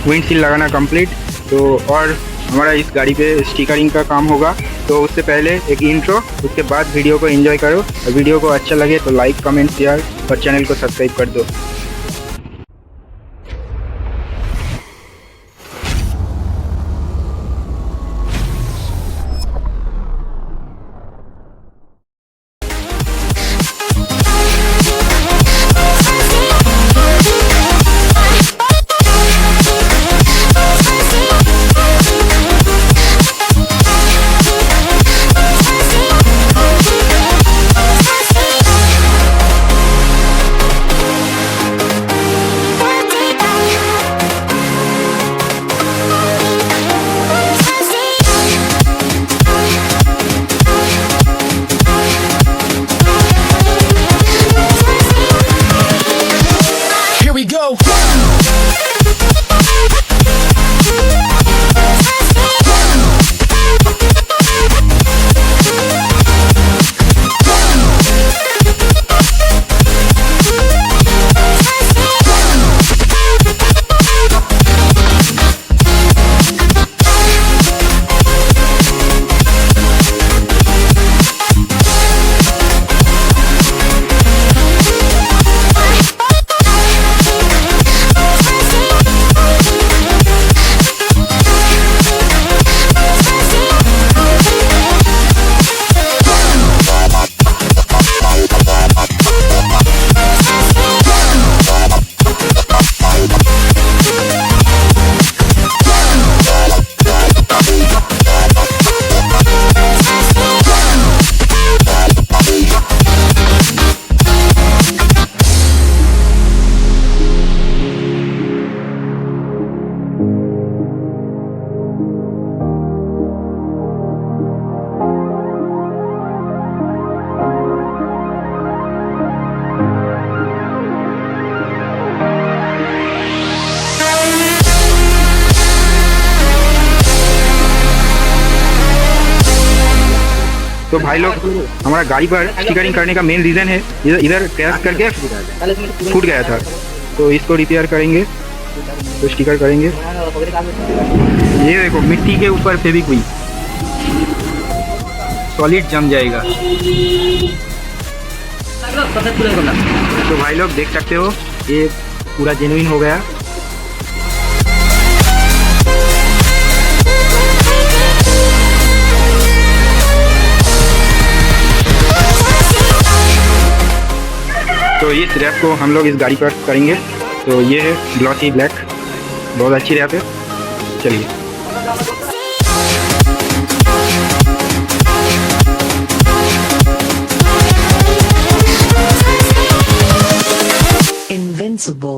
Windshield लगाना complete. तो और हमारा इस गाड़ी पे स्टिकरिंग का काम होगा। तो उससे पहले एक इंट्रो, उसके बाद वीडियो को एंजॉय करो। और वीडियो को अच्छा लगे तो लाइक, कमेंट, शेयर और चैनल को सब्सक्राइब कर दो। तो भाई लोग, हमारा गाड़ी पर स्टिकरिंग करने का मेन रीज़न है इधर क्रैश करके फूट गया था। तो इसको रिपेयर करेंगे, तो स्टिकर करेंगे। ये देखो, मिट्टी के ऊपर फेविक्विक सॉलिड जम जाएगा। तो भाई लोग देख सकते हो, ये पूरा जेन्युइन हो गया। तो इस रैप को हम लोग इस गाड़ी पर करेंगे। तो ये है ग्लॉसी ब्लैक, बहुत अच्छी रैप है। चलिए। Invincible.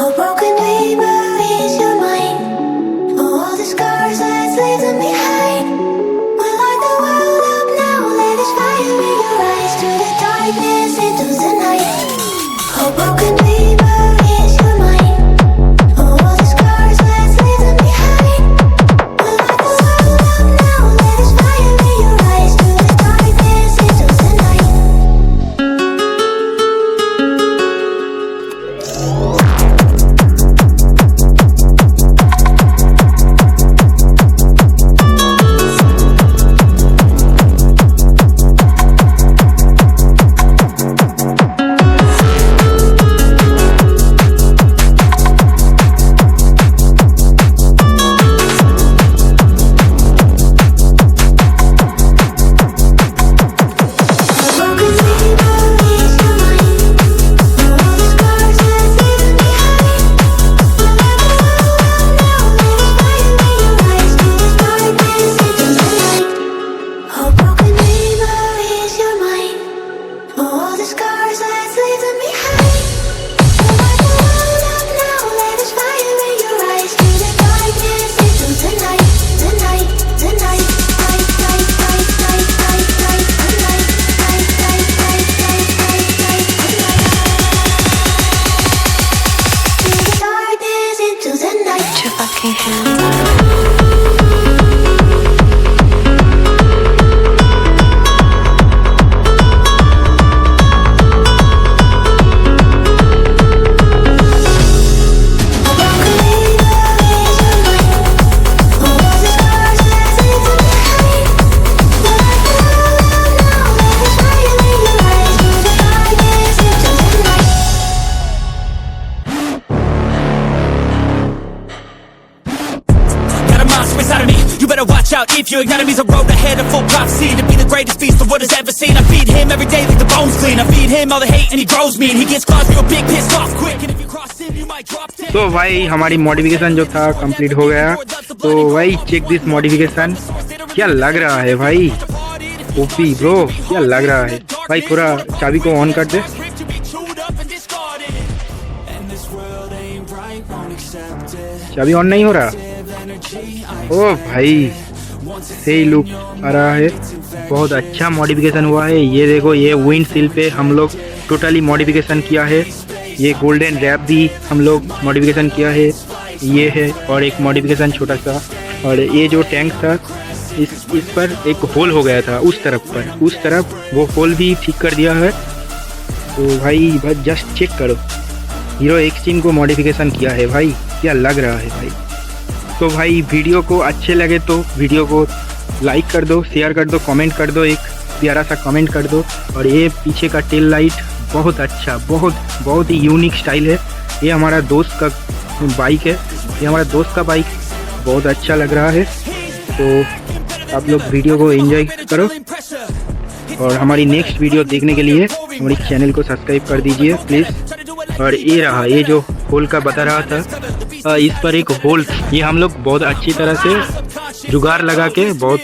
A broken dreamer is your mind. Oh, all the scars, let's leave them behind. We light the world up now, let us fire in your eyes. Through the darkness into the night. A broken dreamer is your mind. Oh, all the scars, let's leave them behind. We light the world up now, let us fire in your eyes. Through the darkness into the night. If your enemy's a road ahead of full prophecy to be the greatest beast the world has ever seen. I feed him every day like the bones clean. I feed him all the hate and he grows me and he gets claws real big, pissed off quick. And if you cross him you might drop dead. तो भाई हमारी modification जो था complete हो गया। तो भाई check this modification, क्या लग रहा है भाई, ओपी ब्रो, क्या लग रहा है भाई। थोड़ा चाबी को ऑन कर दे। चाबी ऑन नहीं हो रहा। ओ भाई सही लुक आ रहा है, बहुत अच्छा मॉडिफिकेशन हुआ है। ये देखो, ये विंडशील्ड पे हम लोग टोटली मॉडिफिकेशन किया है। ये गोल्डन रैप भी हम लोग मॉडिफिकेशन किया है, ये है। और एक मॉडिफिकेशन छोटा सा, और ये जो टैंक था इस पर एक होल हो गया था उस तरफ वो होल भी ठीक कर दिया है। तो भाई बस जस्ट चेक करो, हीरो एक्सट्रीम को मॉडिफिकेशन किया है भाई, क्या लग रहा है भाई। तो भाई वीडियो को अच्छे लगे तो वीडियो को लाइक कर दो, शेयर कर दो, कमेंट कर दो, एक प्यारा सा कमेंट कर दो। और ये पीछे का टेल लाइट बहुत अच्छा, बहुत ही यूनिक स्टाइल है। ये हमारा दोस्त का बाइक है, ये हमारा दोस्त का बाइक बहुत अच्छा लग रहा है। तो आप लोग वीडियो को एंजॉय करो और हमारी नेक्स्ट वीडियो देखने के लिए हमारी चैनल को सब्सक्राइब कर दीजिए प्लीज़। और ये रहा, ये जो होल का बता रहा था, इस पर एक होल ये हम लोग बहुत अच्छी तरह से जुगाड़ लगा के बहुत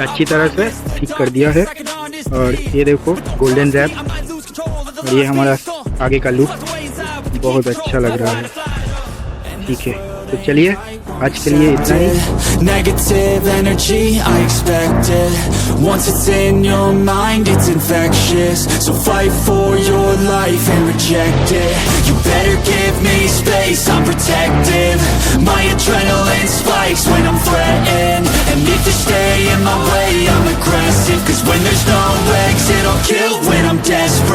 अच्छी तरह से ठीक कर दिया है। और ये देखो गोल्डन रैप, और ये हमारा आगे का लुक बहुत अच्छा लग रहा है। ठीक है, तो चलिए आज के लिए इतना ही। Negative energy, I expect it. Once it's in your mind, it's infectious. So fight for your life and reject it. You better give me space, I'm protective. My adrenaline spikes when I'm threatened. And if you stay in my way, I'm aggressive. Cause when there's no exit, I'll kill when I'm desperate.